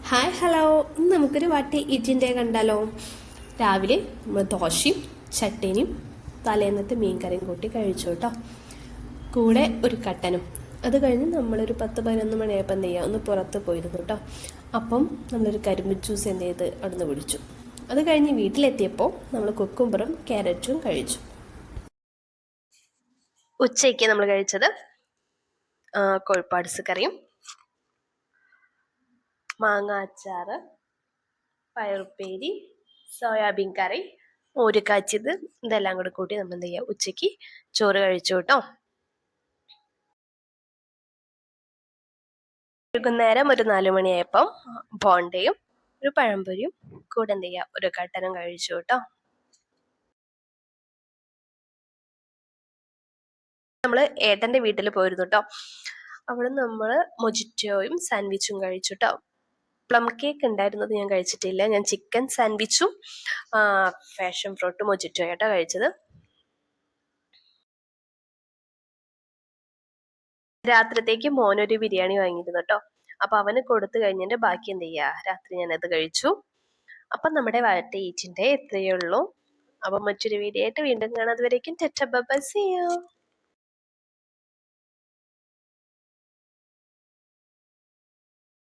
Hi hello, ഇന്ന് നമുക്കൊരു വാട്ടി ഇഡ്ഡലിൻ്റെ കണ്ടാലോ. രാവിലെ നമ്മൾ ദോശയും ചട്ടിനിയും തലേന്നത്തെ മീൻ കറിയും കൂട്ടി കഴിച്ചു കേട്ടോ. കൂടെ ഒരു കട്ടനും. അത് കഴിഞ്ഞ് നമ്മളൊരു 10-11 മണിയായപ്പോൾ എന്ത് ചെയ്യുക, ഒന്ന് പുറത്ത് പോയിരുന്നു കേട്ടോ. അപ്പം നമ്മളൊരു കരിമ്പ് ജ്യൂസ് എന്ത് ചെയ്ത് അവിടുന്ന് കുടിച്ചു. അത് കഴിഞ്ഞ് വീട്ടിലെത്തിയപ്പോൾ നമ്മൾ കുക്കുംബറും ക്യാരറ്റും കഴിച്ചു. ഉച്ചയ്ക്ക് നമ്മൾ കഴിച്ചത് കൊഴുപ്പാട്സ് കറിയും മാങ്ങ അച്ചാറ്, പയറുപ്പേരി, സോയാബീൻ കറി, മോര് കാച്ചിയത്, ഇതെല്ലാം കൂടെ കൂട്ടി നമ്മൾ എന്ത് ചെയ്യുക, ഉച്ചയ്ക്ക് ചോറ് കഴിച്ചു കേട്ടോ. വൈകുന്നേരം ഒരു 4 മണിയായപ്പം ബോണ്ടയും ഒരു പഴംപൊരിയും കൂടെ എന്ത് ചെയ്യുക, ഒരു കട്ടനും കഴിച്ചു കേട്ടോ. നമ്മൾ ഏട്ടൻ്റെ വീട്ടിൽ പോയിരുന്നു കേട്ടോ. അവിടെ നമ്മൾ മൊജിറ്റോയും സാൻഡ്വിച്ചും കഴിച്ചു കേട്ടോ. പ്ലം കേക്ക് ഉണ്ടായിരുന്നത് ഞാൻ കഴിച്ചിട്ടില്ല. ഞാൻ ചിക്കൻ സാൻഡ്വിച്ചും പാഷൻ ഫ്രൂട്ട് മൊജിറ്റോ ആയിട്ടോ കഴിച്ചത്. രാത്രിത്തേക്ക് മോനൊരു ബിരിയാണി വാങ്ങിയിരുന്നു കേട്ടോ. അപ്പൊ അവന് കൊടുത്തു കഴിഞ്ഞതിന്റെ ബാക്കി എന്ത് ചെയ്യാ, രാത്രി ഞാനത് കഴിച്ചു. അപ്പൊ നമ്മുടെ വാട്ടി ഈറ്റിന്റെ എത്രയേ ഉള്ളൂ. അപ്പൊ മറ്റൊരു വീഡിയോ ആയിട്ട് വീണ്ടും കാണാം. അതുവരേക്കും tata bye bye, see U.